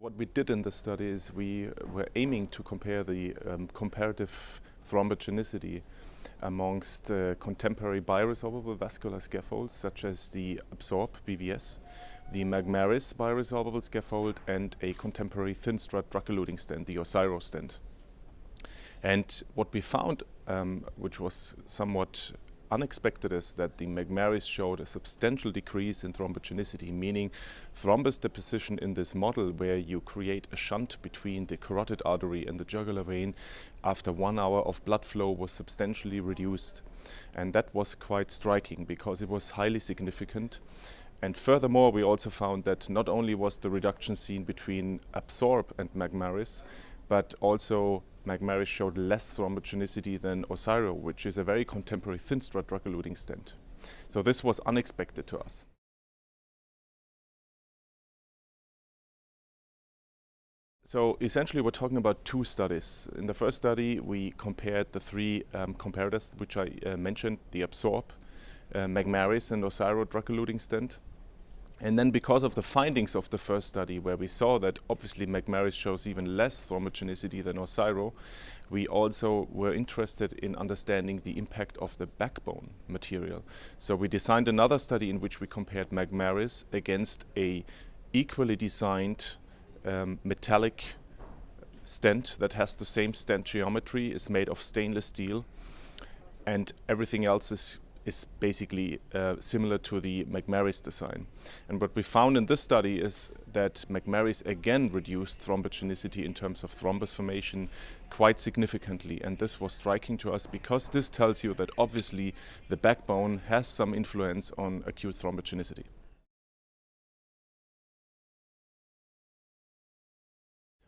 What we did in the study is we were aiming to compare the comparative thrombogenicity amongst contemporary bioresorbable vascular scaffolds such as the Absorb BVS, the Magmaris bioresorbable scaffold, and a contemporary thin strut drug-eluting stent, the Osiro stent. And what we found, which was somewhat unexpected, is that the Magmaris showed a substantial decrease in thrombogenicity, meaning thrombus deposition in this model where you create a shunt between the carotid artery and the jugular vein after 1 hour of blood flow was substantially reduced. And that was quite striking because it was highly significant. And furthermore, we also found that not only was the reduction seen between Absorb and Magmaris, but also Magmaris showed less thrombogenicity than Osiro, which is a very contemporary thin strut drug-eluting stent. So this was unexpected to us. So essentially we're talking about two studies. In the first study we compared the three comparators which I mentioned, the Absorb, Magmaris and Osiro drug-eluting stent. And then because of the findings of the first study, where we saw that obviously Magmaris shows even less thrombogenicity than Osiro, we also were interested in understanding the impact of the backbone material. So we designed another study in which we compared Magmaris against a equally designed metallic stent that has the same stent geometry, is made of stainless steel, and everything else is basically similar to the Magmaris design. And what we found in this study is that Magmaris again reduced thrombogenicity in terms of thrombus formation quite significantly. And this was striking to us because this tells you that obviously the backbone has some influence on acute thrombogenicity.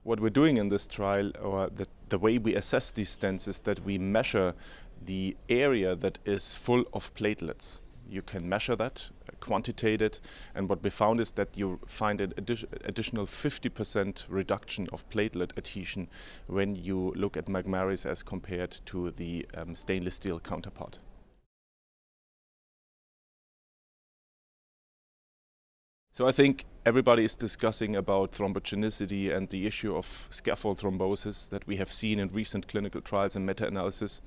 What we're doing in this trial, or the way we assess these stents, is that we measure the area that is full of platelets. You can measure that, quantitate it, and what we found is that you find an additional 50% reduction of platelet adhesion when you look at Magmaris as compared to the stainless steel counterpart. So I think everybody is discussing about thrombogenicity and the issue of scaffold thrombosis that we have seen in recent clinical trials and meta-analysis.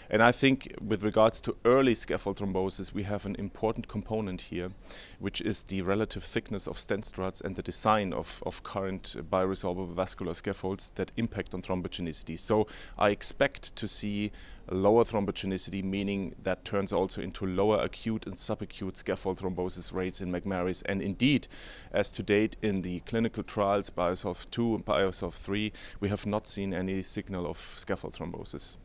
And I think with regards to early scaffold thrombosis, we have an important component here, which is the relative thickness of stent struts and the design of current bioresorbable vascular scaffolds that impact on thrombogenicity. So I expect to see lower thrombogenicity, meaning that turns also into lower acute and subacute scaffold thrombosis rates in Magmaris. And indeed, as to date in the clinical trials, Biosolve 2 and Biosolve 3, we have not seen any signal of scaffold thrombosis.